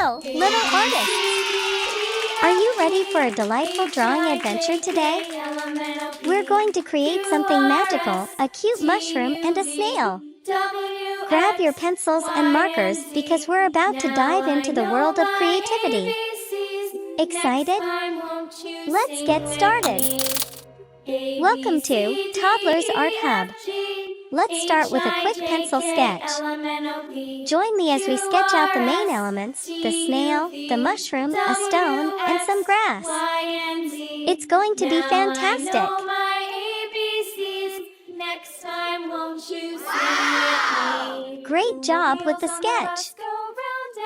Hello, little artists! Are you ready for a delightful drawing adventure today? We're going to create something magical, a cute mushroom and a snail. Grab your pencils and markers because we're about to dive into the world of creativity. Excited? Let's get started. Welcome to Toddlers Art Hub. Let's start with a quick pencil sketch. Join me as we sketch out the main elements, the snail, the mushroom, a stone, and some grass. It's going to be fantastic. Great job with the sketch.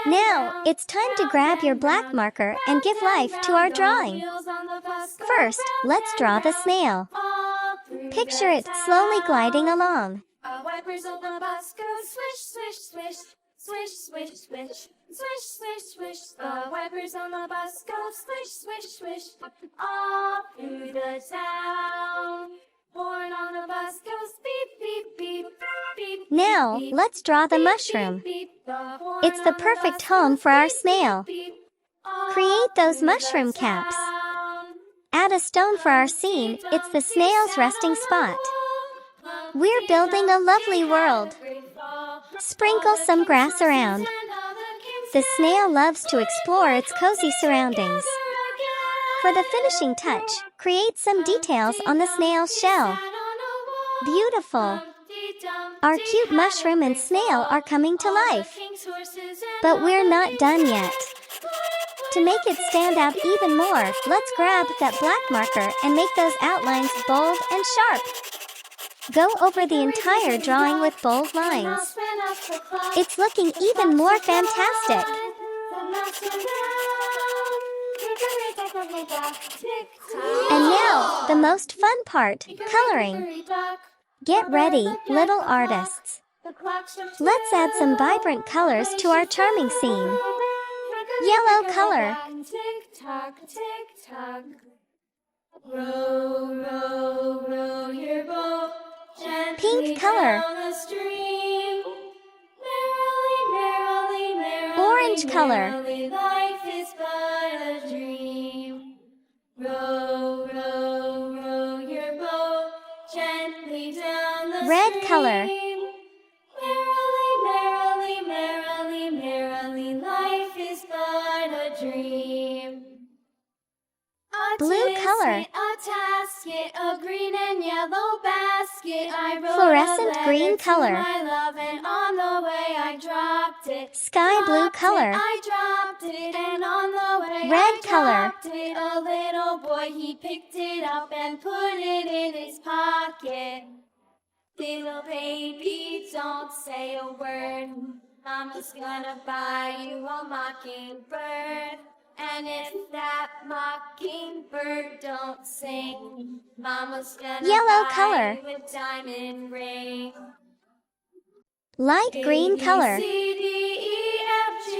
Now, it's time to grab your black marker and give life to our drawing. First, let's draw the snail. Picture it slowly gliding along. Wipers on the bus go swish, swish, swish, swish, swish, swish, swish, swish, swish. The wipers on the bus go swish, swish, swish, all through the town. Horn on the bus goes beep, beep, beep, beep. Now, let's draw the mushroom. It's the perfect home for our snail. Create those mushroom caps. Add a stone for our scene, it's the snail's resting spot. We're building a lovely world. Sprinkle some grass around. The snail loves to explore its cozy surroundings. For the finishing touch, create some details on the snail's shell. Beautiful! Our cute mushroom and snail are coming to life. But we're not done yet. To make it stand out even more, let's grab that black marker and make those outlines bold and sharp. Go over the entire drawing with bold lines. It's looking even more fantastic. And now, the most fun part, coloring. Get ready, little artists. Let's add some vibrant colors to our charming scene. Yellow color. Row, row, row your boat. Pink color. Orange color. Life is but a dream. Row, row, row your boat gently down the Red stream. color. Merrily, merrily, merrily, merrily, life is but a dream. A Blue color. A tasket, a green and yellow basket. I wrote Fluorescent a letter green to color. my love, and on the way I dropped it. Sky blue color. I dropped it, and on the way Red I color. dropped it. A little boy, he picked it up and put it in his pocket. Little baby, don't say a word. Mama's gonna buy you a mockingbird. And if that mockingbird don't sing, Mama's gonna Yellow buy color. you a diamond ring. Light green color. A, B, C, D, E, F, G,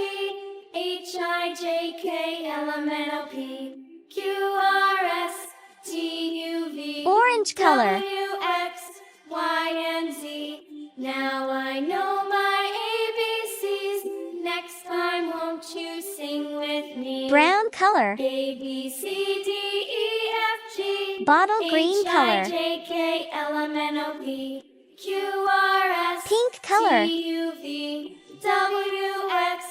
H, I, J, K, L, M, N, O, P, Q, R, S, T, U, V, Orange color. W, X, Y, and Z. Now I know my ABCs. Next time, won't you sing with me? Brown color. A, B, C, D, E, F, G. Bottle green H, color. I, J, K, L, M, N, O, P, Q, R, S, Pink color. T, U, V, W, X,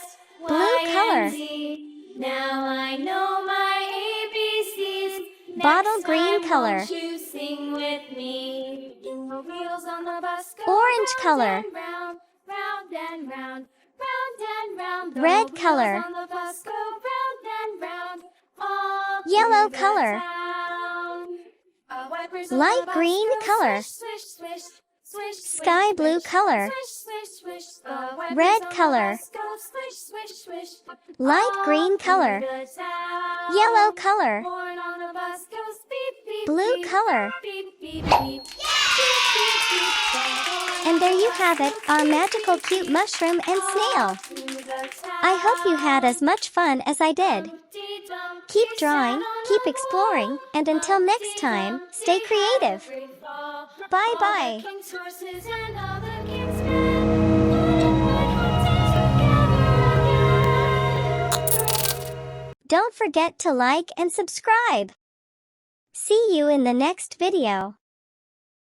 Blue Y, color. and Z. Now I know my ABCs. Next Bottle green time, color. won't you sing with me? The wheels on the bus go Orange round color. and round, round and round, round and round. The Red wheels color. on the bus go round and round, all Yellow through color. the town. Wipers on Light the bus green go color. swish, swish, swish, Sky swish, blue swish, color. swish, swish, swish. The wipers Red on the color. bus go swish, swish, swish, Light all green through color. the town. Yellow color. Horn on the bus goes beep, beep, Blue beep, color. beep, beep, beep. Beep, beep, beep. The horn And there on you the have bus it, goes our beep, magical beep, cute beep, mushroom and all snail. through the I hope you had town. as much fun as I did. Keep drawing, keep exploring, and until next time, stay creative. Bye-bye. Don't forget to like and subscribe. See you in the next video.